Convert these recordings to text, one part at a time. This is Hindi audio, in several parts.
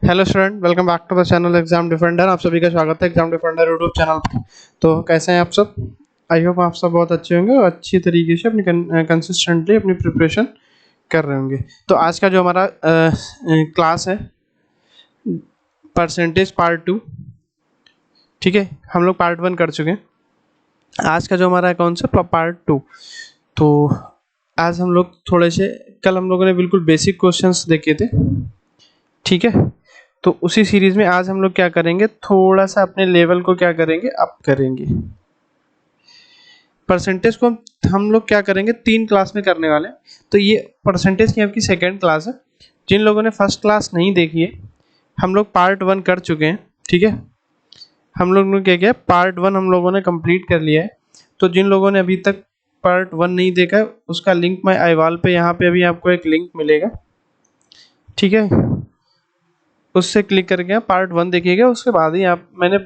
Hello student, welcome back to the channel exam defender. आप सभी का स्वागत है एग्जाम डिफेंडर यूट्यूब चैनल पर। तो कैसे हैं आप सब? आई होप आप सब बहुत अच्छे होंगे और अच्छी तरीके से अपनी कंसिस्टेंटली अपनी प्रिपरेशन कर रहे होंगे। तो आज का जो हमारा क्लास है परसेंटेज पार्ट 2, ठीक है। हम लोग पार्ट 1 कर चुके हैं। आज का जो हमारा है कौन सा पार्ट 2। तो आज हम लोग थोड़े से, कल हम लोगों ने बिल्कुल बेसिक क्वेश्चंस देखे थे, ठीक है। तो उसी सीरीज में आज हम लोग क्या करेंगे, थोड़ा सा अपने लेवल को क्या करेंगे, अप करेंगे। परसेंटेज को हम लोग क्या करेंगे, 3 क्लास में करने वाले हैं। तो ये परसेंटेज की आपकी सेकेंड क्लास है। जिन लोगों ने फर्स्ट क्लास नहीं देखी है, हम लोग पार्ट 1 कर चुके हैं, ठीक है। हम लोग ने क्या किया, पार्ट 1 हम लोगों ने कंप्लीट कर लिया है। तो जिन लोगों ने अभी तक पार्ट 1 नहीं देखा है, उसका लिंक मैं आई वॉल पे, यहाँ पे अभी आपको एक लिंक मिलेगा, ठीक है। उससे क्लिक करके आप पार्ट 1 देखिएगा। उसके बाद ही आप, मैंने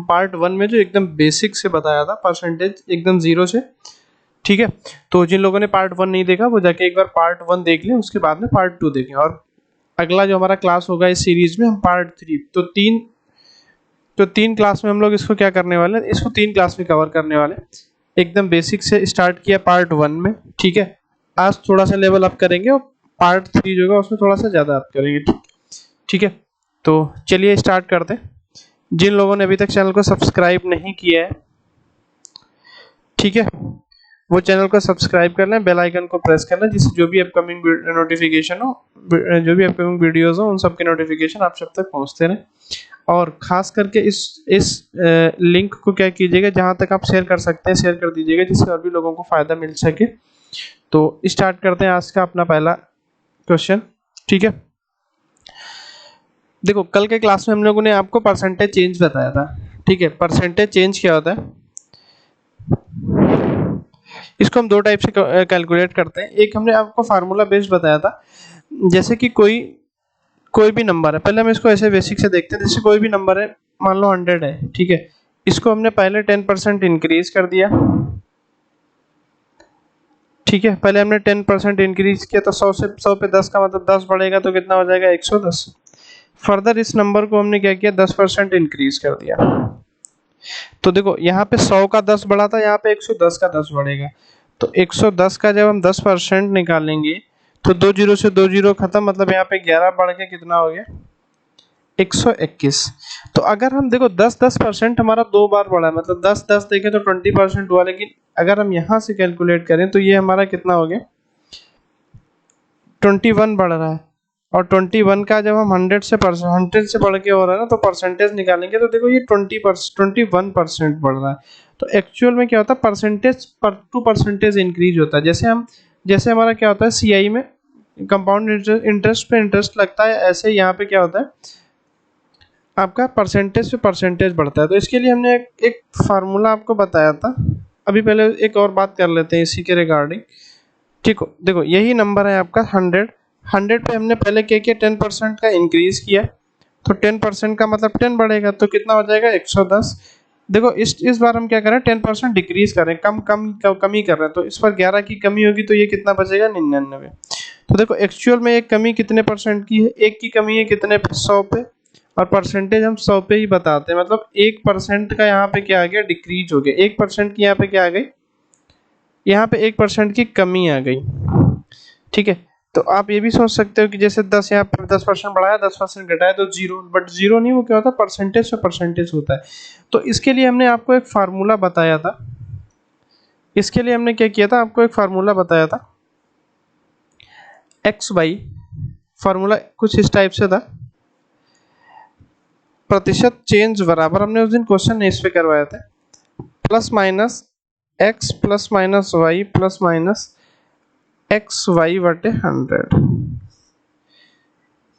पार्ट 1 में जो एकदम बेसिक से बताया था परसेंटेज एकदम जीरो से, ठीक है। तो जिन लोगों ने पार्ट 1 नहीं देखा वो जाके एक बार पार्ट 1 देख लें, उसके बाद में पार्ट 2 देखें। और अगला जो हमारा क्लास होगा इस सीरीज में, हम पार्ट 3, तो तीन क्लास में हम लोग इसको क्या करने वाले हैं, इसको 3 क्लास में कवर करने वाले हैं। एकदम बेसिक से स्टार्ट किया पार्ट 1 में, ठीक है। आज थोड़ा सा लेवल अप करेंगे और पार्ट 3 जो होगा उसमें थोड़ा सा ज़्यादा अप करेंगे, ठीक है। तो चलिए स्टार्ट करते हैं। जिन लोगों ने अभी तक चैनल को सब्सक्राइब नहीं किया है, ठीक है, वो चैनल को सब्सक्राइब कर लें, बेल आइकन को प्रेस कर लें, जिससे जो भी अपकमिंग नोटिफिकेशन हो, जो भी अपकमिंग वीडियोस हो, उन सब के नोटिफिकेशन आप सब तक पहुंचते रहें। और खास करके इस लिंक को क्या कीजिएगा, जहां तक आप शेयर कर सकते हैं शेयर कर दीजिएगा, जिससे और भी लोगों को फायदा मिल सके। तो स्टार्ट करते हैं आज का अपना पहला क्वेश्चन, ठीक है। देखो, कल के क्लास में हम लोगों ने आपको परसेंटेज चेंज बताया था, ठीक है। परसेंटेज चेंज क्या होता है, इसको हम 2 टाइप से कैलकुलेट करते हैं। एक हमने आपको फार्मूला बेस्ड बताया था, जैसे कि कोई भी नंबर है। पहले हम इसको ऐसे बेसिक से देखते हैं। जैसे कोई भी नंबर है, मान लो 100 है, ठीक है। इसको हमने पहले 10% इंक्रीज कर दिया, ठीक है। पहले हमने 10% इंक्रीज किया, तो 100 पे 10 का मतलब 10 बढ़ेगा, तो कितना हो जाएगा, 110। फर्दर इस नंबर को हमने क्या किया, 10% इंक्रीज कर दिया। तो देखो, यहाँ पे 100 का 10 बढ़ा था, यहाँ पे 110 का 10 बढ़ेगा। तो 110 का जब हम 10% निकालेंगे, तो 2 जीरो से 2 जीरो खत्म, मतलब यहाँ पे 11 बढ़ के कितना हो गया, 121। तो अगर हम देखो 10% हमारा 2 बार बढ़ा है, मतलब 10 देखें तो 20% हुआ। लेकिन अगर हम यहाँ से कैलकुलेट करें तो ये हमारा कितना हो गया, 21 बढ़ रहा है। और 21 का जब हम 100 से बढ़ के हो रहा है ना, तो परसेंटेज निकालेंगे, तो देखो ये 21% बढ़ रहा है। तो एक्चुअल में क्या होता है, परसेंटेज पर टू परसेंटेज इंक्रीज होता है। जैसे हमारा क्या होता है, सीआई में कंपाउंड इंटरेस्ट पे इंटरेस्ट लगता है, ऐसे यहाँ पे क्या होता है, आपका परसेंटेज पे परसेंटेज बढ़ता है। तो इसके लिए हमने एक फार्मूला आपको बताया था। अभी पहले एक और बात कर लेते हैं इसी के रिगार्डिंग, ठीक हो। देखो, यही नंबर है आपका 100 पे हमने पहले क्या किया, 10% का इंक्रीज किया। तो 10% का मतलब 10 बढ़ेगा, तो कितना हो जाएगा, 110। देखो, इस बार हम क्या करें, 10% डिक्रीज कर रहे हैं, कमी कर रहे हैं। तो इस पर 11 की कमी होगी, तो ये कितना बचेगा, 99। तो देखो, एक्चुअल में एक कमी कितने परसेंट की है, एक की कमी है कितने पे, 100 पे। और परसेंटेज हम 100 पे ही बताते हैं, मतलब 1% का यहाँ पे क्या आ गया, डिक्रीज हो गया। 1% की यहाँ पे क्या आ गई, यहाँ पे 1% की कमी आ गई, ठीक है। तो आप ये भी सोच सकते हो कि जैसे 10 यहाँ पर 10% बढ़ाया, 10% घटाया, तो जीरो। बट जीरो नहीं, वो क्या होता है, परसेंटेज से परसेंटेज होता है। तो इसके लिए हमने आपको एक फार्मूला बताया था। इसके लिए हमने क्या किया था, आपको एक फार्मूला बताया था, एक्स वाई। फार्मूला कुछ इस टाइप से था, प्रतिशत चेंज बराबर, हमने उस दिन क्वेश्चन इस पे करवाया था, plus minus x plus minus y plus minus x y बटे 100,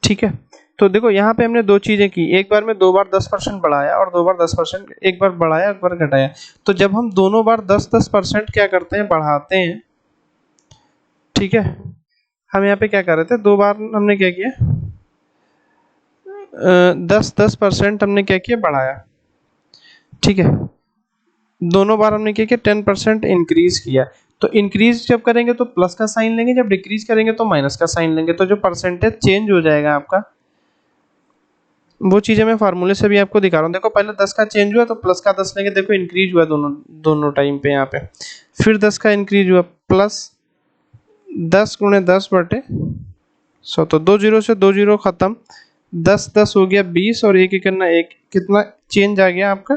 ठीक है। तो देखो, यहाँ पे हमने 2 चीजें की, एक बार में 2 बार 10% बढ़ाया और 2 बार 10%, एक बार बढ़ाया एक बार घटाया। तो जब हम दोनों बार 10% क्या करते हैं, बढ़ाते हैं, ठीक है। हम यहाँ पे क्या कर रहे थे, 2 बार हमने क्या किया, 10% हमने क्या किया, बढ़ाया, ठीक है। दोनों बार हमने क्या किया, 10% इंक्रीज किया। तो इंक्रीज जब करेंगे तो प्लस का साइन लेंगे, जब डिक्रीज करेंगे तो माइनस का साइन लेंगे। तो जो परसेंटेज चेंज हो जाएगा आपका, वो चीज़ें मैं फार्मूले से भी आपको दिखा रहा हूँ। देखो पहले 10 का चेंज हुआ तो प्लस का 10 लेंगे, देखो इंक्रीज हुआ दोनों दोनों टाइम पे यहाँ पे। फिर 10 का इंक्रीज हुआ प्लस 10 गुणे 10 बटे 100, तो 2 जीरो से 2 जीरो खत्म, 10 10 हो गया 20 और एक करना एक, कितना चेंज आ गया आपका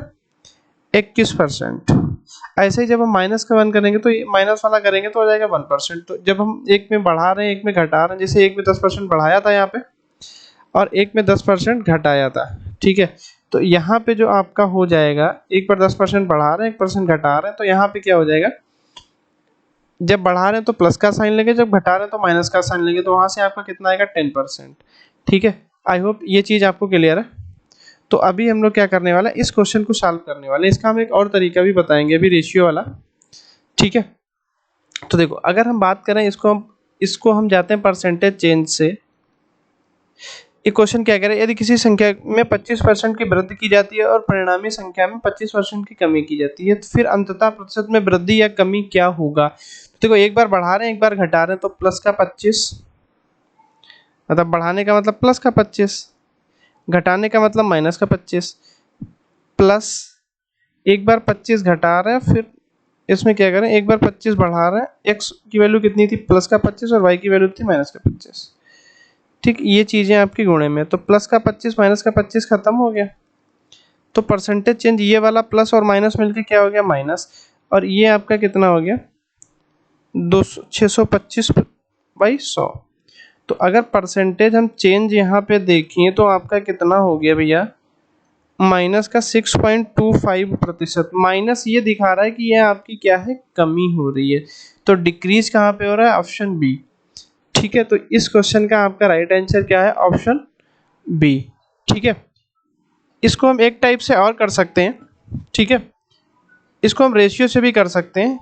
21%। ऐसे ही जब हम माइनस का 1 करेंगे तो ये माइनस वाला करेंगे तो हो जाएगा 1%। तो जब हम एक में बढ़ा रहे हैं एक में घटा रहे हैं, जैसे एक में 10% बढ़ाया था यहाँ पे और एक में 10% घटाया था, ठीक है। तो यहाँ पे जो आपका हो जाएगा, एक पर 10% बढ़ा रहे हैं 1% घटा रहे हैं, तो यहाँ पे क्या हो जाएगा, जब बढ़ा रहे हैं तो प्लस का साइन लेंगे, जब घटा रहे हैं तो माइनस का साइन लेंगे, तो वहाँ से आपका कितना आएगा 10%, ठीक है। आई होप ये चीज़ आपको क्लियर है। तो अभी हम लोग क्या करने वाला है, इस क्वेश्चन को सॉल्व करने वाले हैं। इसका हम एक और तरीका भी बताएंगे अभी, रेशियो वाला, ठीक है। तो देखो अगर हम बात करें इसको हम जाते हैं परसेंटेज चेंज से। ये क्वेश्चन क्या कह रहा है, यदि किसी संख्या में 25% की वृद्धि की जाती है और परिणामी संख्या में 25% की कमी की जाती है, तो फिर अंततः प्रतिशत में वृद्धि या कमी क्या होगा। तो देखो एक बार बढ़ा रहे हैं एक बार घटा रहे हैं, तो प्लस का 25, मतलब बढ़ाने का मतलब प्लस का 25, घटाने का मतलब माइनस का 25, प्लस एक बार 25 घटा रहे हैं, फिर इसमें क्या करें, एक बार 25 बढ़ा रहे हैं, x की वैल्यू कितनी थी प्लस का 25 और y की वैल्यू थी माइनस का 25, ठीक। ये चीज़ें आपकी गुणे में, तो प्लस का 25 माइनस का 25 खत्म हो गया, तो परसेंटेज चेंज ये वाला प्लस और माइनस मिलके क्या हो गया माइनस, और ये आपका कितना हो गया 625/100। तो अगर परसेंटेज हम चेंज यहाँ पे देखें तो आपका कितना हो गया भैया, माइनस का 6.25%। माइनस ये दिखा रहा है कि ये आपकी क्या है, कमी हो रही है। तो डिक्रीज कहाँ पे हो रहा है, ऑप्शन बी, ठीक है। तो इस क्वेश्चन का आपका राइट आंसर क्या है, ऑप्शन बी, ठीक है। इसको हम एक टाइप से और कर सकते हैं, ठीक है। इसको हम रेशियो से भी कर सकते हैं।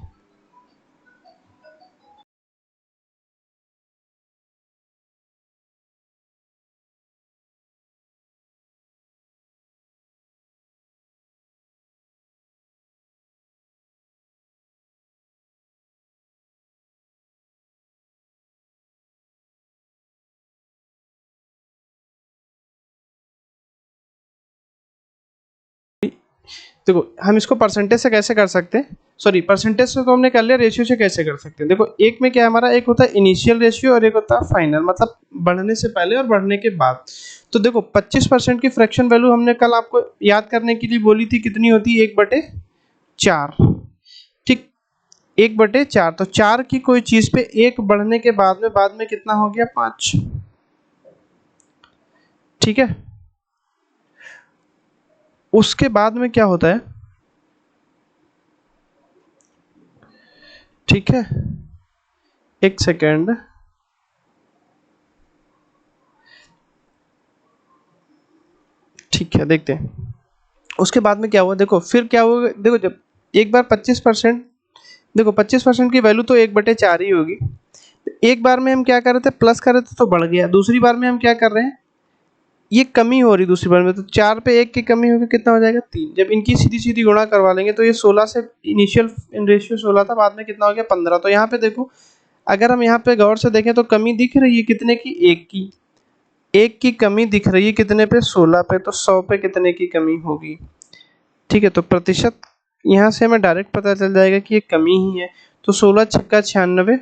देखो हम इसको परसेंटेज से कैसे कर सकते हैं, सॉरी परसेंटेज से तो हमने कर लिया, रेशियो से कैसे कर सकते हैं। देखो एक में क्या है हमारा, एक होता है इनिशियल रेशियो और एक होता है फाइनल, मतलब बढ़ने से पहले और बढ़ने के बाद। तो देखो 25% की फ्रैक्शन वैल्यू हमने कल आपको याद करने के लिए बोली थी, कितनी होती है 1/4, ठीक। 1/4, तो 4 की कोई चीज पे एक बढ़ने के बाद में कितना हो गया 5, ठीक है। उसके बाद में क्या होता है, ठीक है, एक सेकेंड, ठीक है देखते हैं उसके बाद में क्या हुआ। देखो फिर क्या हुआ, देखो जब एक बार 25%, देखो 25% की वैल्यू तो 1/4 ही होगी। एक बार में हम क्या कर रहे थे, प्लस कर रहे थे तो बढ़ गया, दूसरी बार में हम क्या कर रहे हैं, ये कमी हो रही दूसरी बार में, तो 4 पे 1 की कमी होगी, कितना हो जाएगा 3। जब इनकी सीधी सीधी गुणा करवा लेंगे तो ये 16 से, इनिशियल रेशियो 16 था, बाद में कितना हो गया 15। तो यहाँ पे देखो अगर हम यहाँ पे गौर से देखें तो कमी दिख रही है कितने की, एक की कमी दिख रही है कितने पे, 16 पे, तो 100 पे कितने की कमी होगी, ठीक है। तो प्रतिशत यहाँ से हमें डायरेक्ट पता चल जाएगा कि ये कमी ही है। तो 16 छक्का 96,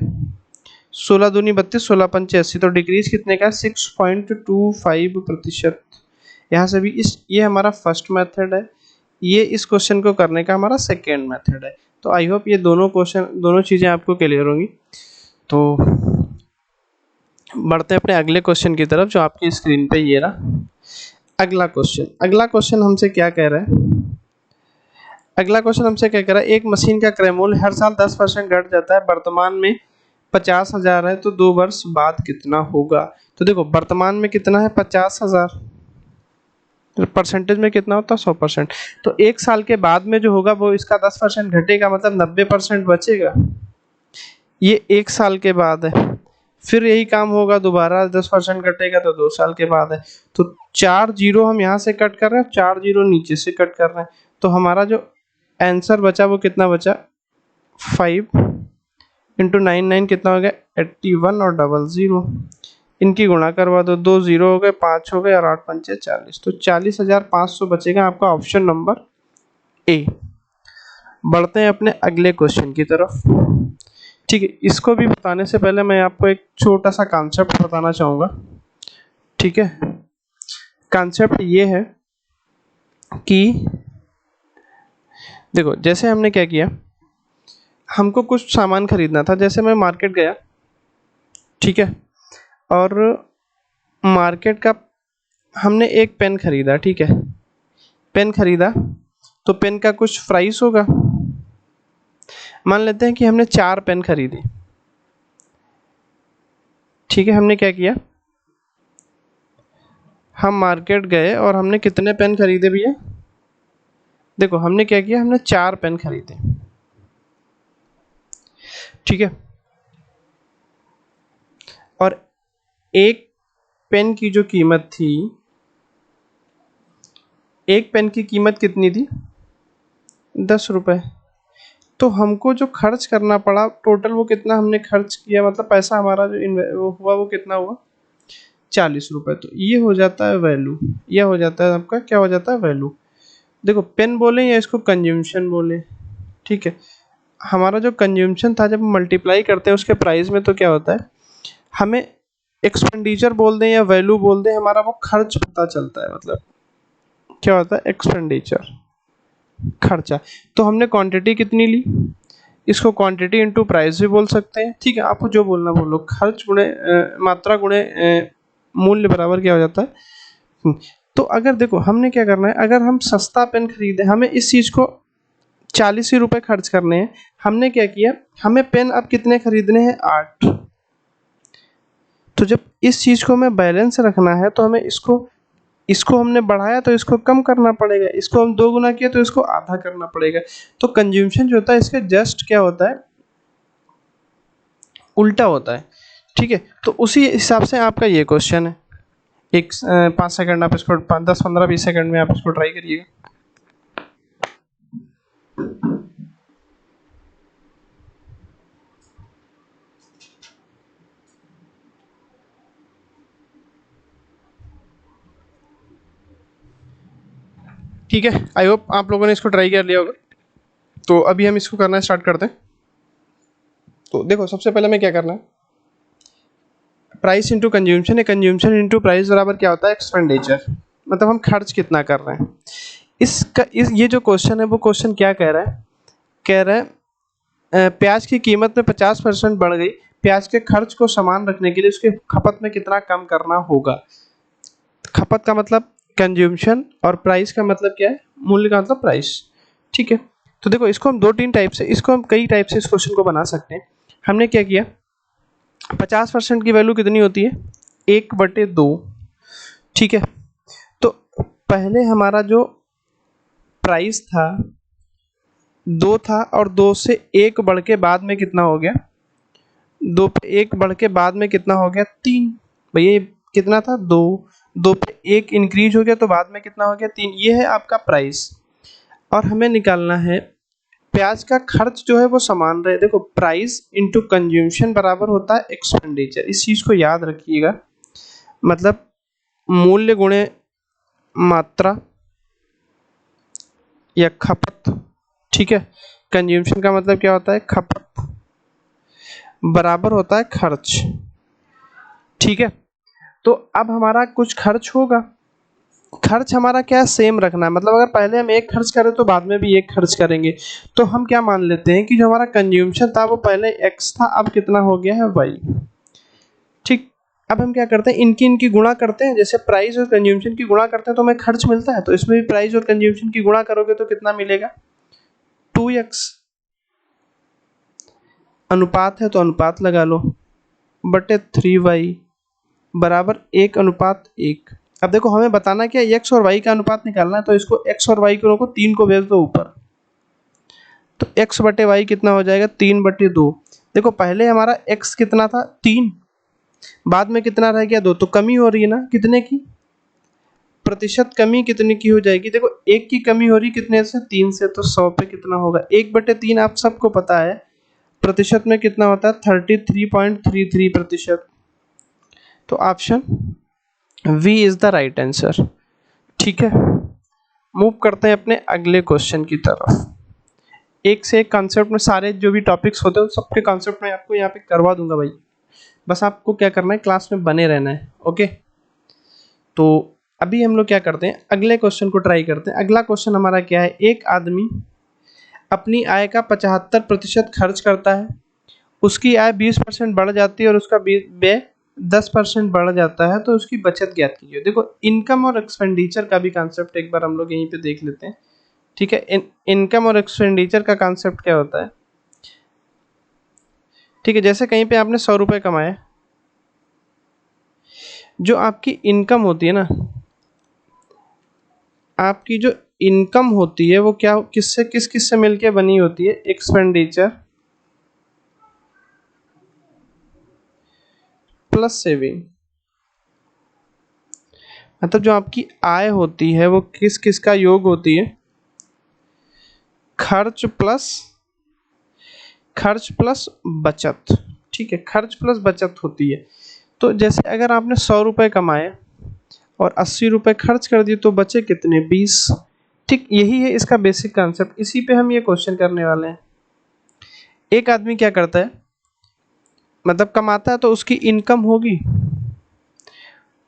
16 दूनी 32, 16 पंचे 80, तो डिक्रीज कितने का, 6.25%। यहाँ से भी इस, ये हमारा फर्स्ट मेथड है, ये इस क्वेश्चन को करने का हमारा सेकेंड मेथड है। तो आई होप ये दोनों क्वेश्चन, दोनों चीज़ें आपको क्लियर होंगी। तो बढ़ते हैं अपने अगले क्वेश्चन की तरफ, जो आपकी स्क्रीन पे ये रहा अगला क्वेश्चन। अगला क्वेश्चन हमसे क्या कह रहा है, अगला क्वेश्चन हमसे क्या कह रहा है, एक मशीन का क्रय मूल्य हर साल 10% घट जाता है, वर्तमान में 50,000 है, तो 2 वर्ष बाद कितना होगा। तो देखो वर्तमान में कितना है 50,000, परसेंटेज में कितना होता है 100%। तो एक साल के बाद में जो होगा वो इसका 10% घटेगा, मतलब 90% बचेगा, ये एक साल के बाद है। फिर यही काम होगा दोबारा, 10% घटेगा तो 2 साल के बाद है। तो 4 जीरो हम यहाँ से कट कर रहे हैं, 4 जीरो नीचे से कट कर रहे हैं, तो हमारा जो आंसर बचा वो कितना बचा, 5 × 9 9 कितना हो गया 81 और 00, इनकी गुणा करवा दो, 2 0 हो गए, 5 हो गए और 8 पंचे 40, तो 40,500 बचेगा आपका ऑप्शन नंबर ए। बढ़ते हैं अपने अगले क्वेश्चन की तरफ। ठीक है, इसको भी बताने से पहले मैं आपको एक छोटा सा कॉन्सेप्ट बताना चाहूँगा। ठीक है, कॉन्सेप्ट ये है कि देखो, जैसे हमने क्या किया, हमको कुछ सामान खरीदना था। जैसे मैं मार्केट गया, ठीक है, और मार्केट का हमने एक पेन खरीदा। ठीक है, पेन खरीदा तो पेन का कुछ प्राइस होगा। मान लेते हैं कि हमने 4 पेन खरीदी। ठीक है, हमने क्या किया, हम मार्केट गए और हमने कितने पेन खरीदे भैया? देखो, हमने क्या किया, हमने 4 पेन खरीदे। ठीक है, और एक पेन की जो कीमत थी, एक पेन की कीमत कितनी थी? 10 रुपये। तो हमको जो खर्च करना पड़ा टोटल, वो कितना हमने खर्च किया, मतलब पैसा हमारा जो वो हुआ, वो कितना हुआ? 40 रुपये। तो ये हो जाता है वैल्यू, यह हो जाता है आपका, क्या हो जाता है? वैल्यू। देखो, पेन बोले या इसको कंज्यूमशन बोले, ठीक है, हमारा जो कंज्यूमशन था जब मल्टीप्लाई करते हैं उसके प्राइस में, तो क्या होता है, हमें एक्सपेंडिचर बोल दें या वैल्यू बोल दें, हमारा वो खर्च पता चलता है। मतलब क्या होता है? एक्सपेंडिचर, खर्चा। तो हमने क्वांटिटी कितनी ली, इसको क्वांटिटी इनटू प्राइस भी बोल सकते हैं। ठीक है, आपको जो बोलना बोलो, खर्च गुणे मात्रा गुणे मूल्य बराबर क्या हो जाता है? तो अगर देखो, हमने क्या करना है, अगर हम सस्ता पेन खरीदे, हमें इस चीज़ को 40 ही रुपये खर्च करने हैं। हमने क्या किया, हमें पेन अब कितने खरीदने हैं? 8। तो जब इस चीज़ को हमें बैलेंस रखना है, तो हमें इसको हमने बढ़ाया तो इसको कम करना पड़ेगा, इसको हम 2 गुना किया तो इसको आधा करना पड़ेगा। तो कंज्यूमशन जो होता है इसका जस्ट क्या होता है? उल्टा होता है। ठीक है, तो उसी हिसाब से आपका ये क्वेश्चन है। 5 सेकंड आप इसको 10 15 20 सेकंड में आप इसको ट्राई करिएगा। ठीक है, आई होप आप लोगों ने इसको ट्राई कर लिया होगा। तो अभी हम इसको करना स्टार्ट करते हैं। तो देखो, सबसे पहले हमें क्या करना है, प्राइस इंटू कंज्यूमशन है, कंज्यूमशन इंटू प्राइस बराबर क्या होता है? एक्सपेंडिचर। मतलब हम खर्च कितना कर रहे हैं। ये जो क्वेश्चन है, वो क्वेश्चन क्या कह रहा है? कह रहा है प्याज की कीमत में 50% बढ़ गई, प्याज के खर्च को समान रखने के लिए उसके खपत में कितना कम करना होगा? खपत का मतलब कंज्यूमशन, और प्राइस का मतलब क्या है? मूल्य का मतलब प्राइस। ठीक है, तो देखो, इसको हम 2-3 टाइप से, इसको हम कई टाइप से इस क्वेश्चन को बना सकते हैं। हमने क्या किया, 50% की वैल्यू कितनी होती है? 1/2। ठीक है, तो पहले हमारा जो प्राइस था 2 था, और 2 से 1 बढ़ के बाद में कितना हो गया? 2 पे 1 बढ़ के बाद में कितना हो गया? 3। भैया ये कितना था? 2। 2 पे 1 इंक्रीज हो गया तो बाद में कितना हो गया? 3। ये है आपका प्राइस। और हमें निकालना है प्याज का खर्च जो है वो समान रहे। देखो, प्राइस इंटू कंज्यूमशन बराबर होता है एक्सपेंडिचर। इस चीज़ को याद रखिएगा। मतलब मूल्य गुणे मात्रा या खपत। ठीक है, कंज्यूमशन का मतलब क्या होता है? खपत बराबर होता है खर्च। ठीक है, तो अब हमारा कुछ खर्च होगा, खर्च हमारा क्या सेम रखना है। मतलब अगर पहले हम 1 खर्च करें तो बाद में भी 1 खर्च करेंगे। तो हम क्या मान लेते हैं कि जो हमारा कंज्यूमशन था वो पहले x था, अब कितना हो गया है? y। ठीक, अब हम क्या करते हैं, इनकी गुणा करते हैं। जैसे प्राइस और कंज्यूमशन की गुणा करते हैं तो हमें खर्च मिलता है, तो इसमें भी प्राइस और कंज्यूमशन की गुणा करोगे तो कितना मिलेगा? 2x। अनुपात है तो अनुपात लगा लो, बटे 3y बराबर 1:1। अब देखो, हमें बताना क्या, x और y का अनुपात निकालना है। तो इसको x और y को 3 को भेज दो ऊपर, तो x बटे y कितना हो जाएगा? 3/2। देखो, पहले हमारा x कितना था? 3, बाद में कितना रह गया? 2। तो कमी हो रही है ना, कितने की? प्रतिशत कमी कितने की हो जाएगी? देखो, 1 की कमी हो रही कितने से? 3 से। तो 100 पे कितना होगा? 1/3 आप सबको पता है प्रतिशत में कितना होता है? 33.33%। तो option B is the right answer. ठीक है, मूव करते हैं अपने अगले क्वेश्चन की तरफ। एक से एक कॉन्सेप्ट में सारे जो भी टॉपिक्स होते हैं सबके कॉन्सेप्ट में आपको यहाँ पे करवा दूंगा भाई, बस आपको क्या करना है, क्लास में बने रहना है। ओके, तो अभी हम लोग क्या करते हैं, अगले क्वेश्चन को ट्राई करते हैं। अगला क्वेश्चन हमारा क्या है, एक आदमी अपनी आय का 75% खर्च करता है, उसकी आय 20% बढ़ जाती है और उसका व्यय 10% बढ़ जाता है, तो उसकी बचत ज्ञात कीजिए। देखो, इनकम और एक्सपेंडिचर का भी कॉन्सेप्ट एक बार हम लोग यहीं पे देख लेते हैं। ठीक है, इनकम और एक्सपेंडिचर का कॉन्सेप्ट क्या होता है। ठीक है, जैसे कहीं पे आपने 100 रुपये कमाए, जो आपकी इनकम होती है ना, आपकी जो इनकम होती है वो क्या, किससे किस से मिलके बनी होती है, एक्सपेंडिचर प्लस सेविंग। मतलब जो आपकी आय होती है वो किस किस का योग होती है, खर्च प्लस बचत। ठीक है, खर्च प्लस बचत होती है। तो जैसे अगर आपने 100 रुपये कमाए और 80 रुपये खर्च कर दिए तो बचे कितने, 20। ठीक, यही है इसका बेसिक कॉन्सेप्ट, इसी पे हम ये क्वेश्चन करने वाले हैं। एक आदमी क्या करता है, मतलब कमाता है तो उसकी इनकम होगी,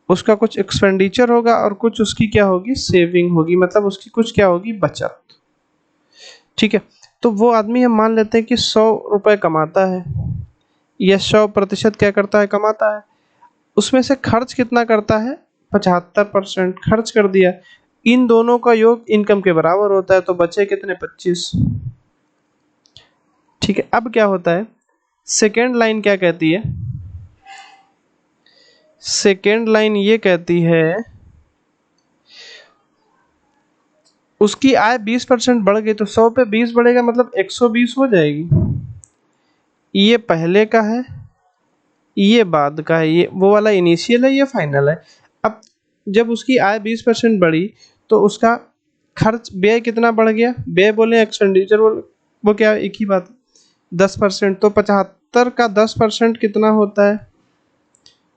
उसका कुछ एक्सपेंडिचर होगा और कुछ उसकी क्या होगी, सेविंग होगी, मतलब उसकी कुछ क्या होगी, बचत। ठीक है, तो वो आदमी हम मान लेते हैं कि 100 रुपये कमाता है, या 100% क्या करता है, कमाता है। उसमें से खर्च कितना करता है, 75% खर्च कर दिया। इन दोनों का योग इनकम के बराबर होता है, तो बचे कितने, 25। ठीक है, अब क्या होता है, सेकेंड लाइन क्या कहती है, सेकेंड लाइन ये कहती है उसकी आय 20% बढ़ गई, तो 100 पे 20 बढ़ेगा मतलब 120 हो जाएगी। ये पहले का है, ये बाद का है, ये वो वाला इनिशियल है, ये फाइनल है। अब जब उसकी आय 20% बढ़ी तो उसका खर्च, व्यय कितना बढ़ गया, व्यय बोले एक्सपेंडिचर बोले, वो क्या एक ही बात है, 10%। तो 75 का 10% कितना होता है,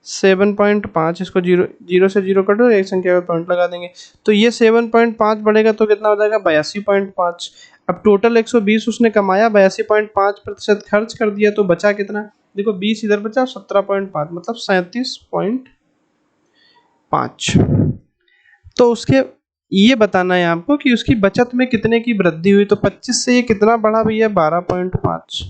7.5। इसको जीरो से जीरो कटो, एक संख्या पर पॉइंट लगा देंगे, तो ये 7.5 बढ़ेगा तो कितना हो जाएगा, 82.5। अब टोटल 120 उसने कमाया, 82.5% खर्च कर दिया, तो बचा कितना, देखो 20 इधर बचा, 17.5 मतलब 37.5। तो उसके ये बताना है आपको कि उसकी बचत में कितने की वृद्धि हुई, तो 25 से ये कितना बढ़ा भैया, 12.5।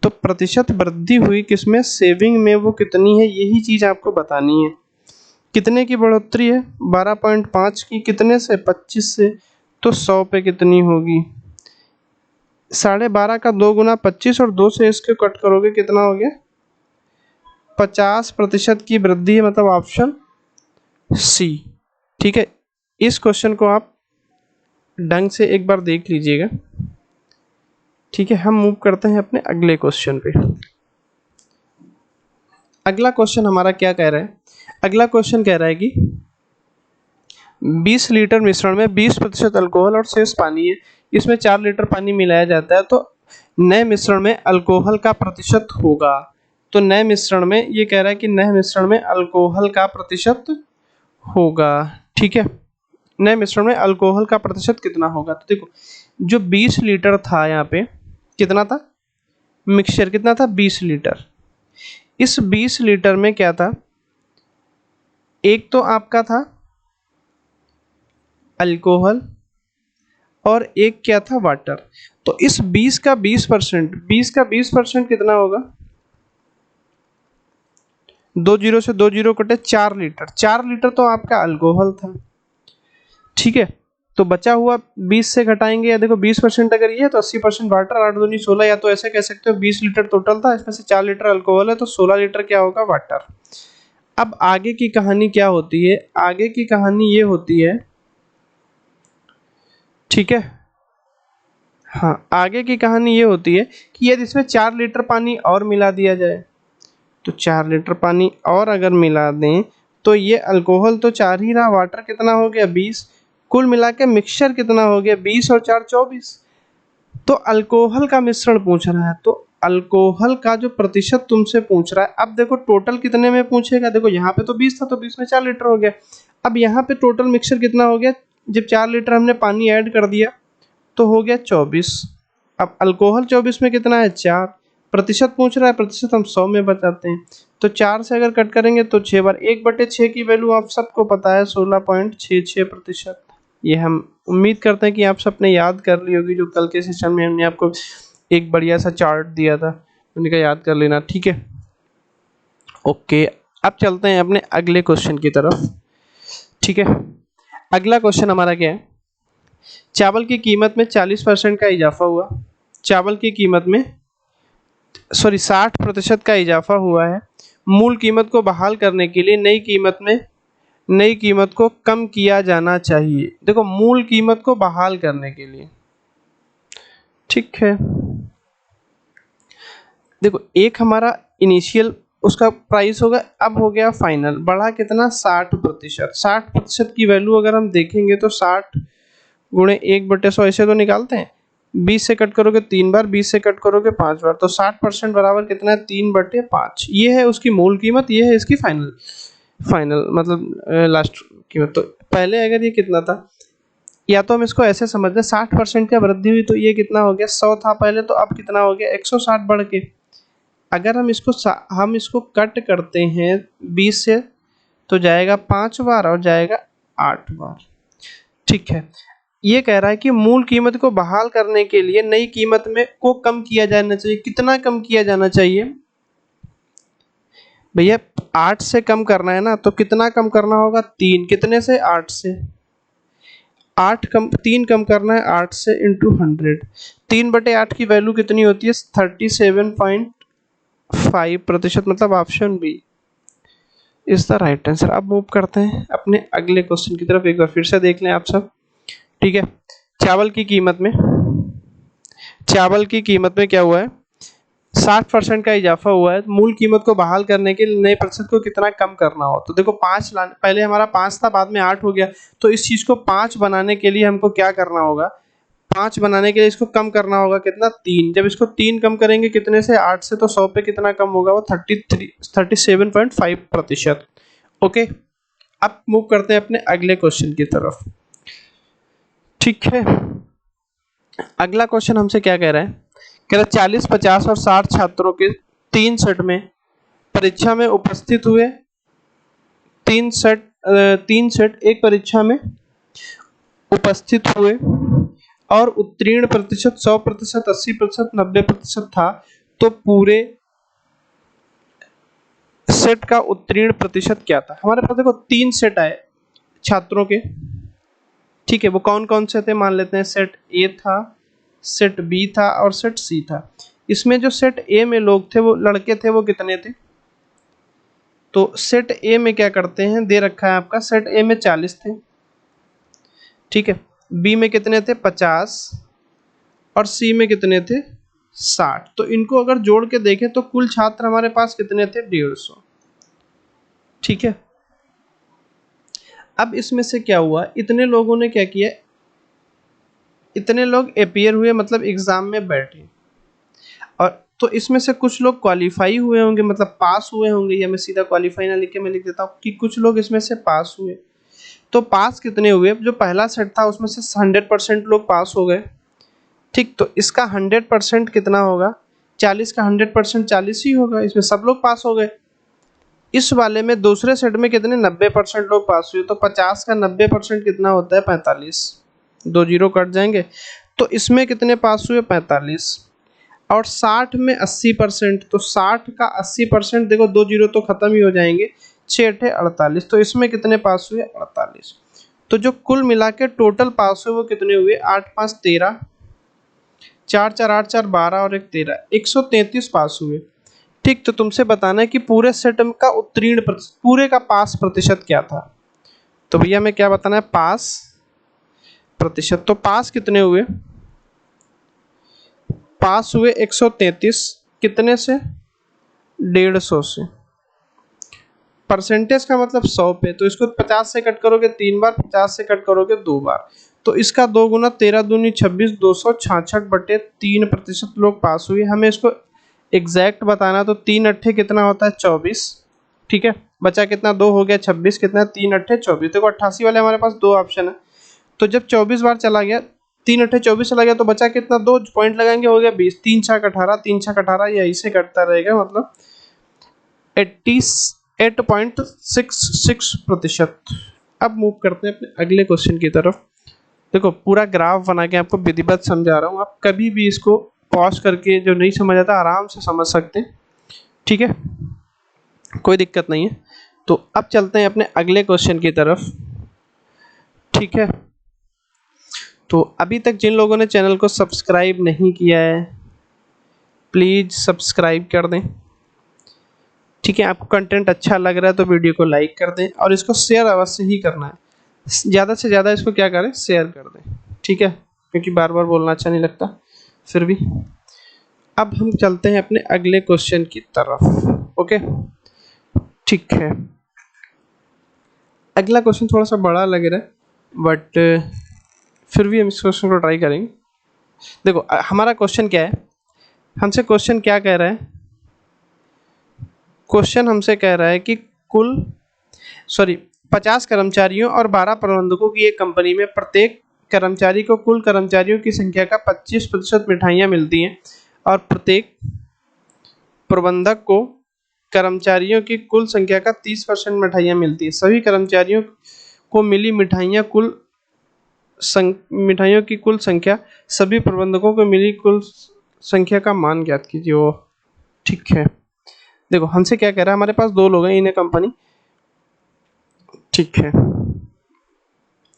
तो प्रतिशत वृद्धि हुई किसमें, सेविंग में, वो कितनी है, यही चीज आपको बतानी है। कितने की बढ़ोतरी है, 12.5 की, कितने से, 25 से, तो 100 पे कितनी होगी, 12.5 का 2 गुना 25 और 2 से इसके कट करोगे कितना हो गया, 50% की वृद्धि है, मतलब ऑप्शन सी। ठीक है, इस क्वेश्चन को आप ढंग से एक बार देख लीजिएगा। ठीक है, हम मूव करते हैं अपने अगले क्वेश्चन पे। अगला क्वेश्चन हमारा क्या कह रहा है, अगला क्वेश्चन कह रहा है कि 20 लीटर मिश्रण में 20% अल्कोहल और शेष पानी है, इसमें 4 लीटर पानी मिलाया जाता है, तो नए मिश्रण में अल्कोहल का प्रतिशत होगा। तो नए मिश्रण में ये कह रहा है कि नए मिश्रण में अल्कोहल का प्रतिशत होगा। ठीक है, नए मिश्रण में अल्कोहल का प्रतिशत कितना होगा। तो देखो, जो 20 लीटर था, यहाँ पे कितना था, मिक्सचर कितना था, 20 लीटर। इस 20 लीटर में क्या था, एक तो आपका था अल्कोहल और एक क्या था, वाटर। तो इस 20 का 20% कितना होगा, 2 जीरो से 2 जीरो कटे, 4 लीटर। 4 लीटर तो आपका अल्कोहल था। ठीक है, तो बचा हुआ 20 से घटाएंगे, या देखो 20% अगर ये है तो 80% वाटर, 8 दूनी 16, या तो ऐसे कह सकते हो 20 लीटर टोटल था, इसमें से 4 लीटर अल्कोहल है, तो 16 लीटर क्या होगा, वाटर। अब आगे की कहानी क्या होती है, आगे की कहानी ये होती है, ठीक है, हाँ, आगे की कहानी ये होती है कि यदि इसमें 4 लीटर पानी और मिला दिया जाए, तो 4 लीटर पानी और अगर मिला दें तो ये अल्कोहल तो 4 ही रहा, वाटर कितना हो गया, 20। कुल मिला के मिक्सचर कितना हो गया, 20 और 4 24। तो अल्कोहल का मिश्रण पूछ रहा है, तो अल्कोहल का जो प्रतिशत तुमसे पूछ रहा है, अब देखो टोटल कितने में पूछेगा, देखो यहाँ पे तो 20 था तो 20 में 4 लीटर हो गया। अब यहाँ पे टोटल मिक्सचर कितना हो गया, जब 4 लीटर हमने पानी ऐड कर दिया तो हो गया 24। अब अल्कोहल 24 में कितना है 4, प्रतिशत पूछ रहा है, प्रतिशत हम 100 में बताते हैं, तो 4 से अगर कट करेंगे तो 6 बार 1/6 की वैल्यू आप सबको पता है 16.66%। ये हम उम्मीद करते हैं कि आप सबने याद कर ली होगी, जो कल के सेशन में हमने आपको एक बढ़िया सा चार्ट दिया था, उनका याद कर लेना, ठीक है। ओके, अब चलते हैं अपने अगले क्वेश्चन की तरफ, ठीक है। अगला क्वेश्चन हमारा क्या है, चावल की कीमत में 40% का इजाफा हुआ, चावल की कीमत में 60% का इजाफा हुआ है, मूल कीमत को बहाल करने के लिए नई कीमत को कम किया जाना चाहिए। देखो मूल कीमत को बहाल करने के लिए, ठीक है। देखो एक हमारा इनिशियल उसका प्राइस होगा, अब हो गया फाइनल, बढ़ा कितना 60%। 60% की वैल्यू अगर हम देखेंगे तो 60 गुणे 1/100 ऐसे तो निकालते हैं, 20 से कट करोगे 3 बार, 20 से कट करोगे 5 बार, तो 60% बराबर कितना है 3/5। ये है उसकी मूल कीमत, ये है इसकी फाइनल मतलब लास्ट कीमत। तो पहले अगर ये कितना था, या तो हम इसको ऐसे समझ लें 60% का वृद्धि हुई तो ये कितना हो गया 100 था पहले, तो अब कितना हो गया 160 बढ़ के। अगर हम इसको कट करते हैं 20 से तो जाएगा 5 बार और जाएगा 8 बार, ठीक है। ये कह रहा है कि मूल कीमत को बहाल करने के लिए नई कीमत में को कम किया जाना चाहिए। कितना कम किया जाना चाहिए भैया, 8 से कम करना है ना, तो कितना कम करना होगा 3, कितने से 8 से, 3 कम करना है 8 से इंटू 100, 3/8 की वैल्यू कितनी होती है 37.5%, मतलब option B is the right answer. अब मूव करते हैं अपने अगले क्वेश्चन की तरफ, एक बार फिर से देख लें आप सब, ठीक है। चावल की कीमत में क्या हुआ है, 60% का इजाफा हुआ है, मूल कीमत को बहाल करने के लिए नए प्रतिशत को कितना कम करना हो, तो देखो 5 लाने, पहले हमारा 5 था बाद में 8 हो गया, तो इस चीज को 5 बनाने के लिए हमको क्या करना होगा, 5 बनाने के लिए इसको कम करना होगा कितना 3, जब इसको 3 कम करेंगे कितने से 8 से, तो 100 पे कितना कम होगा वो 37.5%। ओके, अब मूव करते हैं अपने अगले क्वेश्चन की तरफ, ठीक है। अगला क्वेश्चन हमसे क्या कह रहा है, कह रहा 40, 50 और 60 छात्रों के 3 सेट में परीक्षा में उपस्थित हुए, 3 सेट एक परीक्षा में उपस्थित हुए और उत्तीर्ण प्रतिशत 100%, 80%, 90% था, तो पूरे सेट का उत्तीर्ण प्रतिशत क्या था। हमारे पास देखो 3 सेट आए छात्रों के, ठीक है, वो कौन कौन से थे, मान लेते हैं सेट ए था, सेट बी था और सेट सी था। इसमें जो सेट ए में लोग थे, वो लड़के थे, वो कितने थे, तो सेट ए में क्या करते हैं, दे रखा है आपका, सेट ए में 40 थे, ठीक है, बी में कितने थे 50 और सी में कितने थे 60। तो इनको अगर जोड़ के देखें तो कुल छात्र हमारे पास कितने थे 150, ठीक है। अब इसमें से क्या हुआ, इतने लोगों ने क्या किया, इतने लोग अपीयर हुए, मतलब एग्जाम में बैठे, और तो इसमें से कुछ लोग क्वालिफाई हुए होंगे, मतलब पास हुए होंगे, या मैं सीधा क्वालिफाई ना लिख के मैं लिख देता हूँ कि कुछ लोग इसमें से पास हुए। तो पास कितने हुए, जो पहला सेट था उसमें से 100% लोग पास हो गए, ठीक, तो इसका 100% कितना होगा, 40 का 100% 40 ही होगा, इसमें सब लोग पास हो गए। इस वाले में दूसरे सेट में कितने 90% लोग पास हुए, तो 50 का 90% कितना होता है 45, 2 जीरो कट जाएंगे, तो इसमें कितने पास हुए 45, और 60 में 80%, तो 60 का 80%, देखो 2 जीरो तो खत्म ही हो जाएंगे, 6 अठे 48, तो इसमें कितने पास हुए 48। तो जो कुल मिला के टोटल पास हुए वो कितने हुए, 8 5 13, 4 4 8 4 12 और 1 13, 133 पास हुए, ठीक। तो तुमसे बताना है कि पूरे सेट का उत्तीर्ण प्रतिशत, पूरे का पास प्रतिशत क्या था, तो भैया हमें क्या बताना है, पास प्रतिशत। तो पास कितने हुए, पास हुए 133, कितने से 150 से, परसेंटेज का मतलब 100 पे, तो इसको 50 से कट करोगे 3 बार, 50 से कट करोगे 2 बार, तो इसका 2 गुना 13 दूनी 26, 266/3% लोग पास हुए। हमें इसको एग्जैक्ट बताना तो 3 अट्ठे कितना होता है 24, ठीक है। बचा कितना 2 हो गया 26, कितना 3 अट्ठे 24। देखो 88 वाले हमारे पास 2 ऑप्शन है, तो जब 24 बार चला गया 3 अट्ठे 24 चला गया तो बचा कितना 2 पॉइंट लगाएंगे हो गया 20, 3 छक 18, 3 छक 18, ये ऐसे कटता रहेगा, मतलब 88.66%। अब मूव करते हैं अपने अगले क्वेश्चन की तरफ। देखो पूरा ग्राफ बना के आपको विधिवत समझा रहा हूँ, आप कभी भी इसको पॉज करके जो नहीं समझ आता आराम से समझ सकते हैं, ठीक है, कोई दिक्कत नहीं है। तो अब चलते हैं अपने अगले क्वेश्चन की तरफ, ठीक है। तो अभी तक जिन लोगों ने चैनल को सब्सक्राइब नहीं किया है प्लीज़ सब्सक्राइब कर दें, ठीक है। आपको कंटेंट अच्छा लग रहा है तो वीडियो को लाइक कर दें और इसको शेयर अवश्य ही करना है, ज़्यादा से ज़्यादा इसको क्या करें शेयर कर दें, ठीक है, क्योंकि बार बार बोलना अच्छा नहीं लगता फिर भी। अब हम चलते हैं अपने अगले क्वेश्चन की तरफ, ओके, ठीक है। अगला क्वेश्चन थोड़ा सा बड़ा लग रहा है बट फिर भी हम इस क्वेश्चन को ट्राई करेंगे। देखो हमारा क्वेश्चन क्या है, हमसे क्वेश्चन क्या कह रहा है, क्वेश्चन हमसे कह रहा है कि 50 कर्मचारियों और 12 प्रबंधकों की एक कंपनी में प्रत्येक कर्मचारी को कुल कर्मचारियों की संख्या का 25% मिठाइयाँ मिलती हैं और प्रत्येक प्रबंधक को कर्मचारियों की कुल संख्या का 30% मिठाइयाँ मिलती है। सभी कर्मचारियों को मिली मिठाइयों की कुल संख्या, सभी प्रबंधकों को मिली कुल संख्या का मान ज्ञात कीजिए। वो ठीक है। देखो हमसे क्या कह रहा है, हमारे पास 2 लोग हैं इन कंपनी, ठीक है।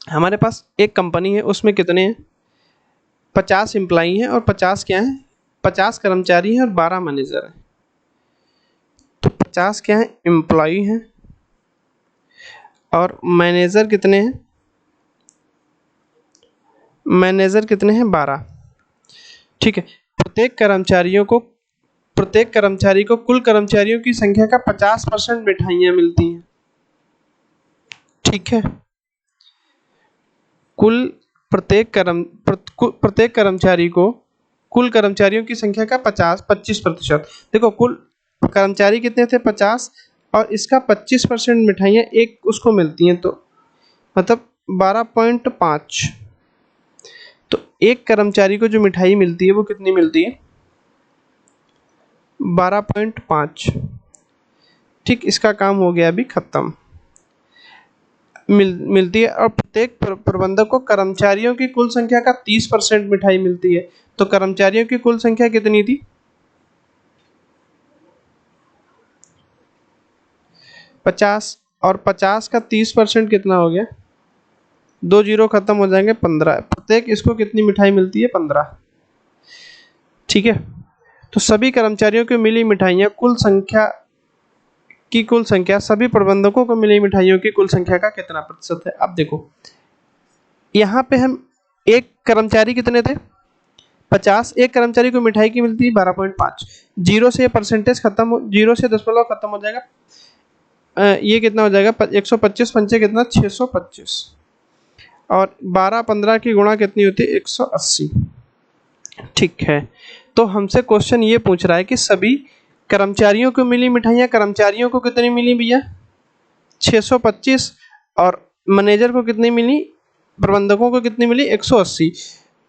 हमारे पास एक कंपनी है उसमें कितने हैं 50 एम्प्लॉई हैं और 50 क्या हैं 50 कर्मचारी हैं और 12 मैनेजर हैं। तो 50 क्या है एम्प्लॉई हैं और मैनेजर कितने हैं, मैनेजर कितने हैं 12, ठीक है। प्रत्येक कर्मचारी को कुल कर्मचारियों की संख्या का 50% मिठाइयाँ मिलती हैं, ठीक है। प्रत्येक कर्मचारी को कुल कर्मचारियों की संख्या का 25%। देखो कुल कर्मचारी कितने थे 50 और इसका 25% मिठाइयाँ एक उसको मिलती हैं, तो मतलब 12.5। तो एक कर्मचारी को जो मिठाई मिलती है वो कितनी मिलती है 12.5, ठीक। इसका काम हो गया अभी खत्म। मिलती है और प्रत्येक प्रबंधक को कर्मचारियों की कुल संख्या का 30% मिठाई मिलती है। तो कर्मचारियों की कुल संख्या कितनी थी 50 और 50 का 30% कितना हो गया 2 जीरो खत्म हो जाएंगे 15। प्रत्येक इसको कितनी मिठाई मिलती है 15, ठीक है। तो सभी कर्मचारियों को मिली मिठाइयाँ कुल संख्या सभी प्रबंधकों को मिली मिठाइयों की कुल संख्या का कितना प्रतिशत है। अब देखो यहाँ पे हम एक कर्मचारी कितने थे 50, एक कर्मचारी को मिठाई की मिलती है 12.5। जीरो से परसेंटेज खत्म हो, जीरो से दशमलव खत्म हो जाएगा, ये कितना हो जाएगा 125 पंचे कितना 625 और 12-15 की गुणा कितनी होती है 180, ठीक है। तो हमसे क्वेश्चन ये पूछ रहा है कि सभी कर्मचारियों को मिली मिठाइयाँ, कर्मचारियों को कितनी मिली भैया 625 और मैनेजर को कितनी मिली, प्रबंधकों को कितनी मिली 180।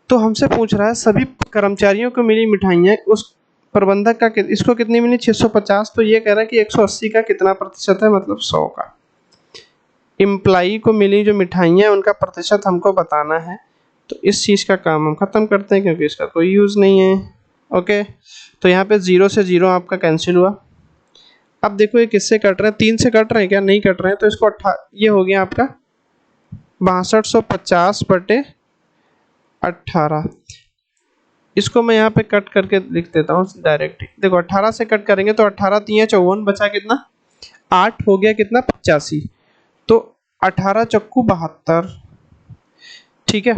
तो हमसे पूछ रहा है सभी कर्मचारियों को मिली मिठाइयाँ उस प्रबंधक का इसको कितनी मिली 650। तो ये कह रहा है कि 180 का कितना प्रतिशत है, मतलब 100 का। एम्प्लाई को मिली जो मिठाइयाँ उनका प्रतिशत हमको बताना है। तो इस चीज़ का काम हम खत्म करते हैं क्योंकि इसका कोई यूज़ नहीं है, ओके। तो यहाँ पे 0 से 0 आपका कैंसिल हुआ। अब देखो ये किससे कट रहे हैं 3 से कट रहे हैं क्या, नहीं कट रहे हैं। तो इसको ये हो गया आपका 6250/18। इसको मैं यहाँ पे कट करके लिख देता हूँ डायरेक्ट। देखो 18 से कट करेंगे तो 18 3 54, बचा कितना 8 हो गया कितना 85। तो 18 चक्कू 72, ठीक है।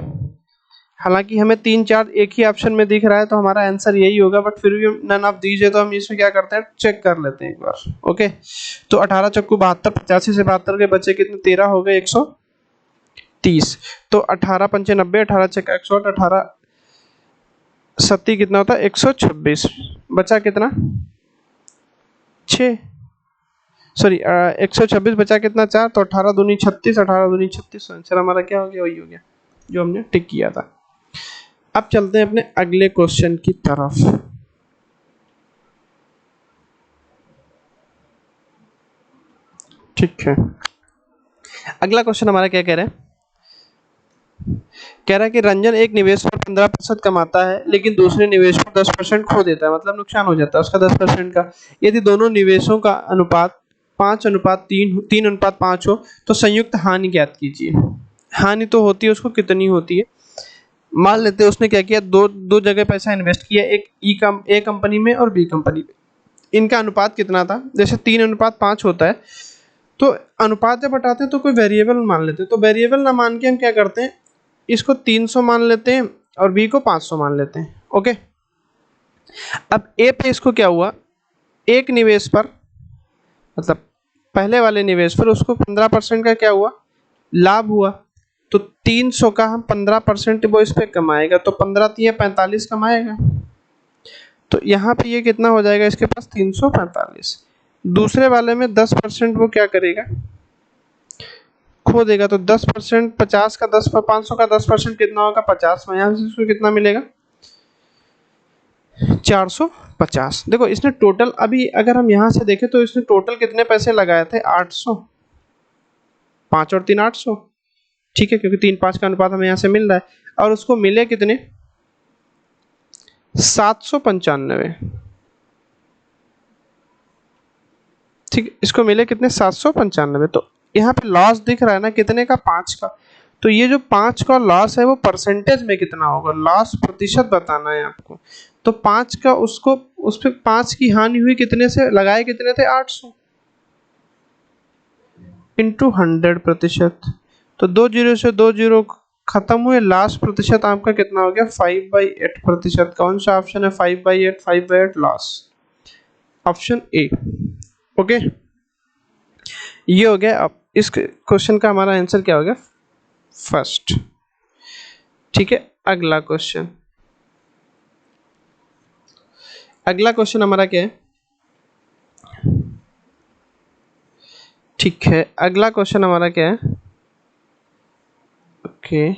हालांकि हमें 3 4 एक ही ऑप्शन में दिख रहा है तो हमारा आंसर यही होगा, बट फिर भी नन ऑफ दीज है तो हम इसमें क्या करते हैं चेक कर लेते हैं एक बार, ओके। तो 18 चक्कू 72, 85 से 72 के बचे कितने 13 हो गए 130। तो 18 पंचे 90, 18 छक्का 108, 18 सत्ती कितना होता है 126, बचा कितना 6, सॉरी 126 बचा कितना 4, तो 18 दूनी 36, 18 दूनी 36, आंसर हमारा क्या हो गया, वही हो गया जो हमने टिक किया था। अब चलते हैं अपने अगले क्वेश्चन की तरफ। ठीक है, अगला क्वेश्चन हमारा क्या कह रहा है, कह रहा है कि रंजन एक निवेश पर 15% कमाता है लेकिन दूसरे निवेश पर 10% खो देता है, मतलब नुकसान हो जाता है उसका 10% का। यदि दोनों निवेशों का अनुपात 5:3 हो तो संयुक्त हानि ज्ञात कीजिए। हानि तो होती है उसको, कितनी होती है, मान लेते हैं उसने क्या किया, दो जगह पैसा इन्वेस्ट किया, एक ए कंपनी में और बी कंपनी में। इनका अनुपात कितना था, जैसे 3:5 होता है, तो अनुपात जब हटाते हैं तो कोई वेरिएबल मान लेते हैं, तो वेरिएबल ना मान के हम क्या करते हैं, इसको 300 मान लेते हैं और बी को 500 मान लेते हैं। ओके, अब ए पे इसको क्या हुआ, एक निवेश पर, मतलब पहले वाले निवेश पर उसको 15% का क्या हुआ, लाभ हुआ, तो 300 का हम 15% वो इस पे कमाएगा, तो 15 45 कमाएगा, तो यहाँ पे ये कितना हो जाएगा इसके पास 345। दूसरे वाले में 10% वो क्या करेगा, खो देगा, तो 10%, 50 का 10 पर 500 का 10% कितना होगा 50 में, यहाँ से इसको कितना मिलेगा 450। देखो इसने टोटल, अभी अगर हम यहाँ से देखें तो इसने टोटल कितने पैसे लगाए थे 800, 5 और 3 800, ठीक है, क्योंकि 3:5 का अनुपात हमें यहाँ से मिल रहा है, और उसको मिले कितने 795, ठीक, इसको मिले कितने 795, तो यहाँ पे लॉस दिख रहा है ना कितने का 5 का, तो ये जो 5 का लॉस है वो परसेंटेज में कितना होगा, लॉस प्रतिशत बताना है आपको, तो 5 का उसको उस पे 5 की हानि हुई कितने से, लगाए कितने थे 800 इंटू 100%, तो 2 जीरो से 2 जीरो खत्म हुए, लास्ट प्रतिशत आपका कितना हो गया 5/8%। कौन सा ऑप्शन है 5/8, 5/8 लॉस, ऑप्शन ए। ओके, ये हो गया। अब इस क्वेश्चन का हमारा आंसर क्या हो गया, फर्स्ट। ठीक है, अगला क्वेश्चन, अगला क्वेश्चन हमारा क्या है, ठीक है, अगला क्वेश्चन हमारा क्या है, ओके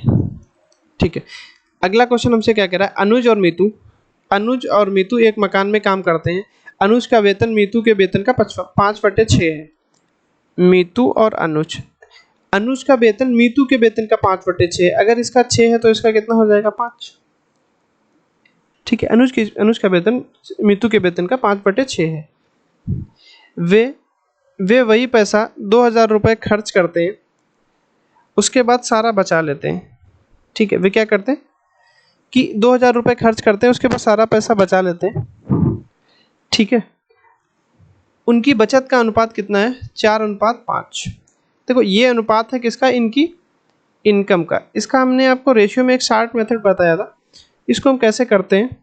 ठीक है, अगला क्वेश्चन हमसे क्या कह रहा है, अनुज और मीतू एक मकान में काम करते हैं। अनुज का वेतन मीतू के वेतन का 5/6 है। मीतू और अनुज का वेतन मीतू के वेतन का 5/6, अगर इसका 6 है तो इसका कितना हो जाएगा 5। ठीक है, अनुज का वेतन मीतू के वेतन का 5/6 है। वे वही पैसा 2000 रुपये खर्च करते हैं, उसके बाद सारा बचा लेते हैं। ठीक है, वे क्या करते हैं कि 2000 रुपये खर्च करते हैं, उसके बाद सारा पैसा बचा लेते हैं। ठीक है, उनकी बचत का अनुपात कितना है 4:5। देखो ये अनुपात है किसका, इनकी इनकम का। इसका हमने आपको रेशियो में एक शार्ट मेथड बताया था, इसको हम कैसे करते हैं,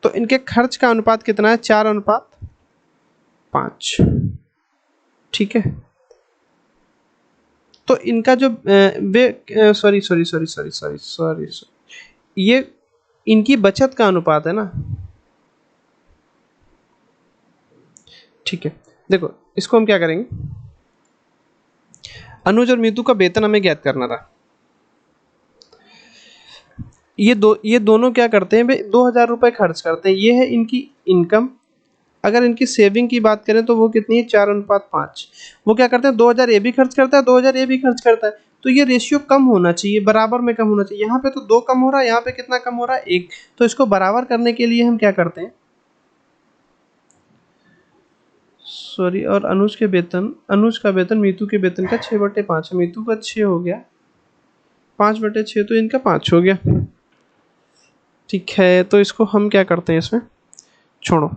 तो इनके खर्च का अनुपात कितना है 4:5। ठीक है, तो इनका जो सॉरी ये इनकी बचत का अनुपात है ना। ठीक है, देखो इसको हम क्या करेंगे, अनुज और मीतू का वेतन हमें ज्ञात करना था। ये दोनों क्या करते हैं भाई 2000 रुपये खर्च करते हैं, ये है इनकी इनकम। अगर इनकी सेविंग की बात करें तो वो कितनी है 4:5। वो क्या करते हैं 2000 ये भी खर्च करता है, 2000 ये भी खर्च करता है, तो ये रेशियो कम होना चाहिए, बराबर में कम होना चाहिए। यहाँ पे तो 2 कम हो रहा है, यहाँ पे कितना कम हो रहा है 1, तो इसको बराबर करने के लिए हम क्या करते हैं, सॉरी, और अनुज का वेतन मीतू के वेतन का 6/5 है, मीतू का 6 हो गया, 5/6 तो इनका 5 हो गया। ठीक है, तो इसको हम क्या करते हैं, इसमें छोड़ो,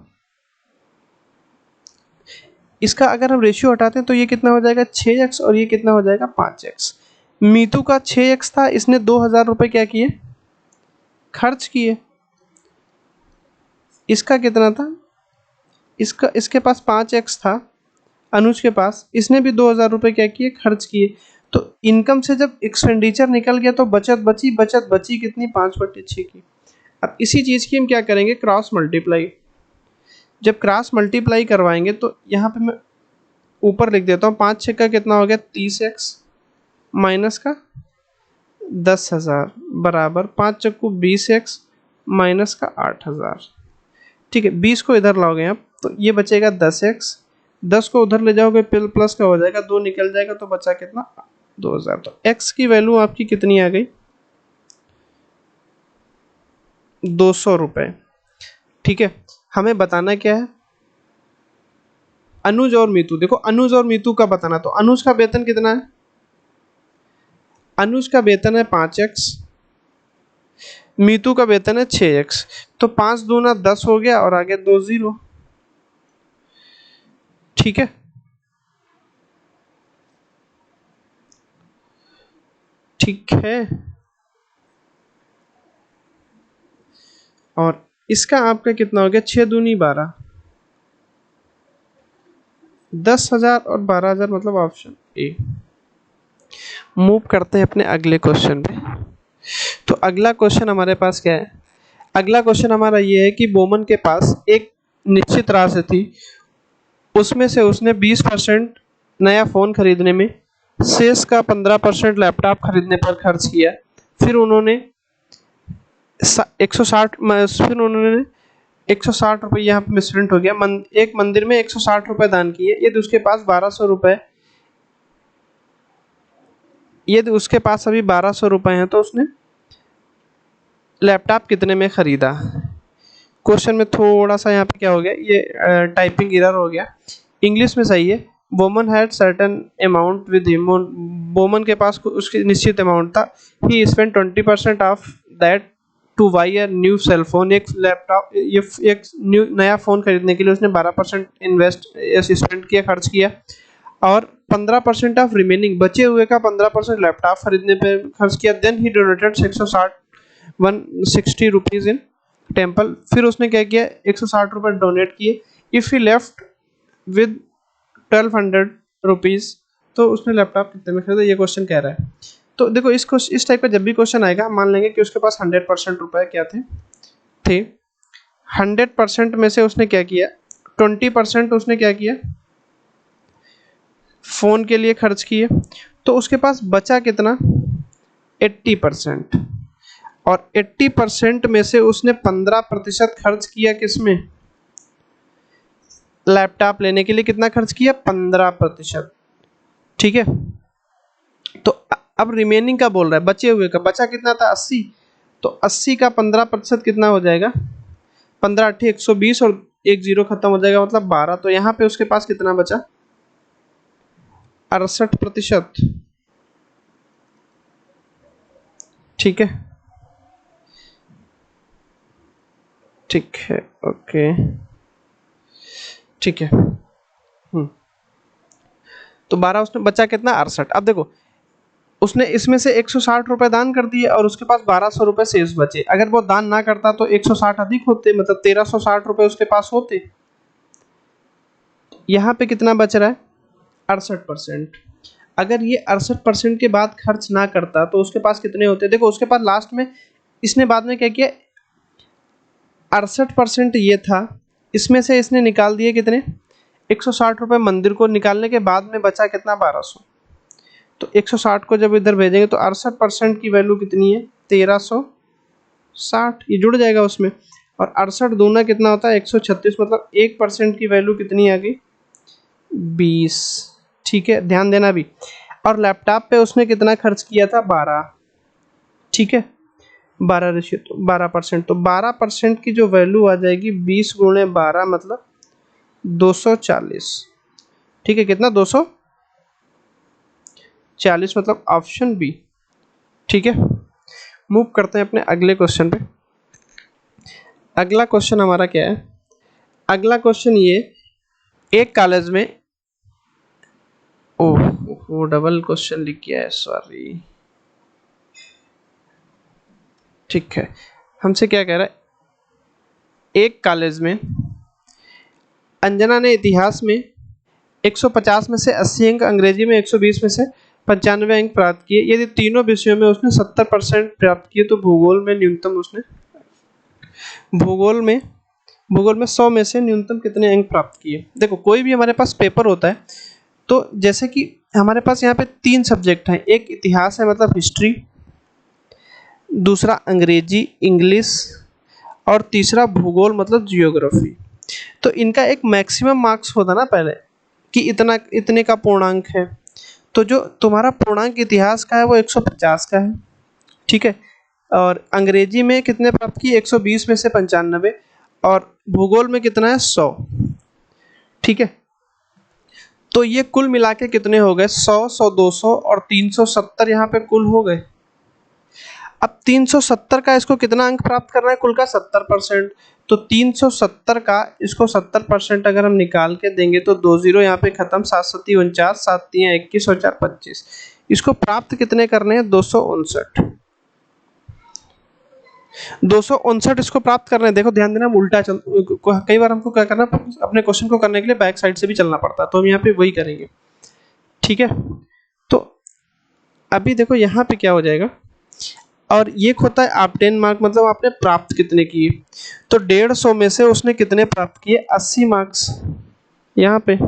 इसका अगर हम रेशियो हटाते हैं तो ये कितना हो जाएगा 6x और ये कितना हो जाएगा 5x। मीतू का 6x था, इसने 2000 रुपये क्या किए खर्च किए। इसका कितना था, इसके पास 5x था अनुज के पास, इसने भी 2000 रुपये क्या किए खर्च किए। तो इनकम से जब एक्सपेंडिचर निकल गया तो बचत बची कितनी 5/6 की। अब इसी चीज़ की हम क्या करेंगे, क्रॉस मल्टीप्लाई। जब क्रॉस मल्टीप्लाई करवाएंगे तो यहाँ पे मैं ऊपर लिख देता हूँ, 5 छक्का कितना हो गया 30x माइनस का 10,000 बराबर 5 चक्कू 20x माइनस का 8,000। ठीक है, 20 को इधर लाओगे आप तो ये बचेगा 10x, 10 को उधर ले जाओगे प्लस का हो जाएगा, 2 निकल जाएगा तो बचा कितना 2,000। तो x की वैल्यू आपकी कितनी आ गई 200 रुपये। ठीक है, हमें बताना क्या है अनुज और मीतू। देखो अनुज और मीतू का बताना, तो अनुज का वेतन कितना है, अनुज का वेतन है 5x, मीतू का वेतन है 6x। तो 5 दूना 10 हो गया और आगे 2 0। ठीक है, ठीक है। और इसका आपका कितना हो गया 6 दूनी 12, 10,000 और 12,000 मतलब ऑप्शन ए। मूव करते हैं अपने अगले क्वेश्चन पे। तो अगला क्वेश्चन हमारे पास क्या है, अगला क्वेश्चन हमारा ये है कि बोमन के पास एक निश्चित राशि थी, उसमें से उसने 20% नया फ़ोन खरीदने में, शेष का 15% लैपटॉप खरीदने पर खर्च किया। फिर उन्होंने 160 फिर उन्होंने 160 रुपये, यहाँ पे मिसप्रिंट हो गया, एक मंदिर में 160 रुपये दान किए। यदि उसके पास 1200 रुपये, यदि उसके पास अभी 1200 रुपये हैं तो उसने लैपटॉप कितने में ख़रीदा। क्वेश्चन में थोड़ा सा यहाँ पे क्या हो गया, ये टाइपिंग एरर हो गया। इंग्लिश में सही है, woman had certain amount with him, woman के पास उसकी निश्चित अमाउंट था। He spend 20% of that to buy a new cell phone, एक लैपटॉप, ये एक न्यू नया फ़ोन खरीदने के लिए उसने 12% स्पेंड किया, खर्च किया। और 15% ऑफ रिमेनिंग, बचे हुए का 15% लैपटॉप खरीदने पे खर्च किया। Then he donated 160 rupees in temple. फिर उसने क्या किया 160 रुपये डोनेट किए। If he left with 1200 rupees, तो उसने लैपटॉप कितने में खरीदा, ये क्वेश्चन कह रहा है। तो देखो इस टाइप का जब भी क्वेश्चन आएगा मान लेंगे कि उसके पास 100% रुपये क्या थे 100% में से उसने क्या किया 20% उसने क्या किया फ़ोन के लिए खर्च किए। तो उसके पास बचा कितना 80%, और 80% में से उसने 15% खर्च किया किसमें, लैपटॉप लेने के लिए। कितना खर्च किया 15%। ठीक है, तो अब रिमेनिंग का बोल रहा है, बचे हुए का, बचा कितना था 80, तो 80 का 15% कितना हो जाएगा 15 8 120 और 1 0 खत्म हो जाएगा मतलब 12। तो यहाँ पे उसके पास कितना बचा 68%। ठीक है, ठीक है, ओके, ठीक है। तो 12 उसने बचा कितना 68। अब देखो उसने इसमें से 160 रुपये दान कर दिए और उसके पास 1200 रुपये शेष बचे। अगर वो दान ना करता तो 160 अधिक होते, मतलब 1360 रुपये उसके पास होते। यहाँ पे कितना बच रहा है 68%। अगर ये 68% के बाद खर्च ना करता तो उसके पास कितने होते, देखो उसके पास लास्ट में इसने बाद में क्या किया 68% ये था, इसमें से इसने निकाल दिए कितने 160 रुपये मंदिर को निकालने के बाद में बचा कितना 1200। तो 160 को जब इधर भेजेंगे तो 68% की वैल्यू कितनी है 1360, ये जुड़ जाएगा उसमें। और 68 दूना कितना होता है 136, मतलब 1% की वैल्यू कितनी आ गई 20। ठीक है, ध्यान देना भी। और लैपटॉप पे उसने कितना खर्च किया था 12। ठीक है, 12 रेशियो तो 12%, तो 12% की जो वैल्यू आ जाएगी 20 गुणे 12 मतलब 240। ठीक है, कितना 240 मतलब ऑप्शन बी। ठीक है, मूव करते हैं अपने अगले क्वेश्चन पे। अगला क्वेश्चन हमारा क्या है, अगला क्वेश्चन ये, एक कॉलेज में वो डबल क्वेश्चन लिख गया है, सॉरी। ठीक है, हमसे क्या कह रहा है, एक कॉलेज में अंजना ने इतिहास में 150 में से 80 अंक, अंग्रेजी में 120 में से 95 अंक प्राप्त किए। यदि तीनों विषयों में उसने 70% प्राप्त किए तो भूगोल में न्यूनतम उसने भूगोल में 100 में से न्यूनतम कितने अंक प्राप्त किए। देखो कोई भी हमारे पास पेपर होता है तो जैसे कि हमारे पास यहाँ पे 3 सब्जेक्ट हैं, एक इतिहास है मतलब हिस्ट्री, दूसरा अंग्रेजी इंग्लिश और तीसरा भूगोल मतलब जियोग्राफी। तो इनका एक मैक्सिमम मार्क्स होता ना पहले कि इतना इतने का पूर्णांक है। तो जो तुम्हारा पूर्णांक इतिहास का है वो 150 का है, ठीक है। और अंग्रेजी में कितने प्राप्त किए, 120 में से 95, और भूगोल में कितना है 100, ठीक है। तो ये कुल मिला के कितने हो गए, 100, 100, 200 और 370 यहाँ पे कुल हो गए। अब 370 का इसको कितना अंक प्राप्त करना है, कुल का 70%। तो 370 का इसको 70% अगर हम निकाल के देंगे तो 2 जीरो यहाँ पे खत्म, 7 सत्ती 49, 7 तियां 21 और 4 25। इसको प्राप्त कितने करने हैं, 259। 259 इसको प्राप्त करने हैं। देखो ध्यान देना, हम उल्टा चल, कई बार हमको क्या करना, अपने क्वेश्चन को करने के लिए बैक साइड से भी चलना पड़ता है, तो हम यहाँ पे वही करेंगे, ठीक है। तो अभी देखो यहाँ पे क्या हो जाएगा, और ये होता है आप 10 मार्क, मतलब आपने प्राप्त कितने किए। तो 150 में से उसने कितने प्राप्त किए, 80 मार्क्स यहाँ पे,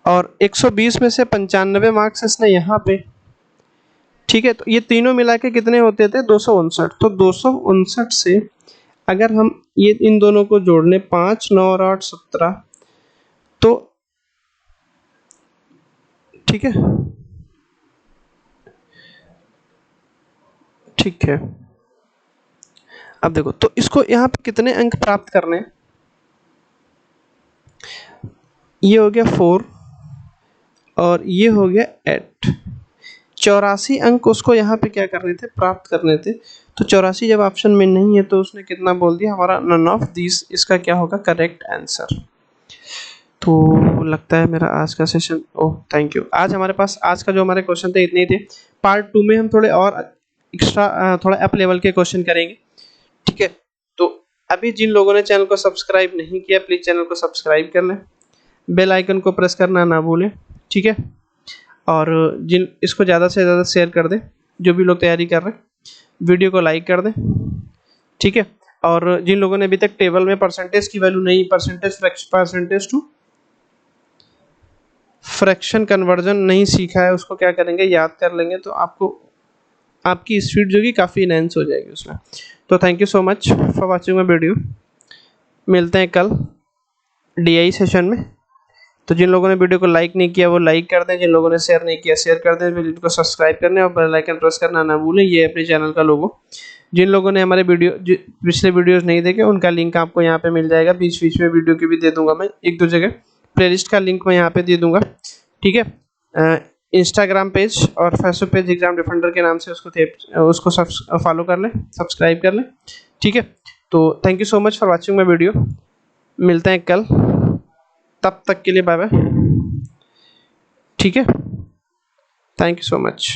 और 120 में से 95 मार्क्स इसने यहाँ पे, ठीक है। तो ये तीनों मिला के कितने होते थे, 259। तो 259 से अगर हम ये इन दोनों को जोड़ लें, 5, 9 और 8, 17, तो ठीक है, ठीक है। अब देखो तो इसको यहाँ पे कितने अंक प्राप्त करने हैं, ये हो गया 4 और ये हो गया 8, 84 अंक उसको यहाँ पे क्या करने थे, प्राप्त करने थे। तो 84 जब ऑप्शन में नहीं है तो उसने कितना बोल दिया, हमारा नन ऑफ दिस इसका क्या होगा करेक्ट आंसर। तो लगता है मेरा आज का सेशन, ओह थैंक यू, आज हमारे पास आज का जो हमारे क्वेश्चन थे इतने ही थे। पार्ट 2 में हम थोड़े और एक्स्ट्रा थोड़ा अप लेवल के क्वेश्चन करेंगे, ठीक है। तो अभी जिन लोगों ने चैनल को सब्सक्राइब नहीं किया प्लीज़ चैनल को सब्सक्राइब कर लें, बेल आइकन को प्रेस करना ना भूलें, ठीक है। और जिन इसको ज़्यादा से ज़्यादा शेयर कर दें, जो भी लोग तैयारी कर रहे हैं, वीडियो को लाइक कर दें, ठीक है। और जिन लोगों ने अभी तक टेबल में परसेंटेज की वैल्यू नहीं, परसेंटेज टू फ्रैक्शन कन्वर्जन नहीं सीखा है, उसको क्या करेंगे, याद कर लेंगे, तो आपको आपकी स्पीड जो कि काफ़ी इनहेंस हो जाएगी उसमें। तो thank you so much for watching my video, मिलते हैं कल DI सेशन में। तो जिन लोगों ने वीडियो को लाइक नहीं किया वो लाइक कर दें, जिन लोगों ने शेयर नहीं किया शेयर कर दें, वीडियो को सब्सक्राइब करने और बेल आइकन प्रेस करना ना भूलें, ये अपने चैनल का लोगो। जिन लोगों ने हमारे पिछले वीडियोस नहीं देखे उनका लिंक आपको यहाँ पे मिल जाएगा, बीच बीच में वीडियो की भी दे दूंगा मैं, एक दो जगह प्लेलिस्ट का लिंक मैं यहाँ पे दे दूंगा, ठीक है। इंस्टाग्राम पेज और फेसबुक पेज एग्जाम डिफेंडर के नाम से उसको फॉलो कर लें, सब्सक्राइब कर लें, ठीक है। तो thank you so much for watching my video, मिलते हैं कल, तब तक के लिए बाय बाय, ठीक है। Thank you so much.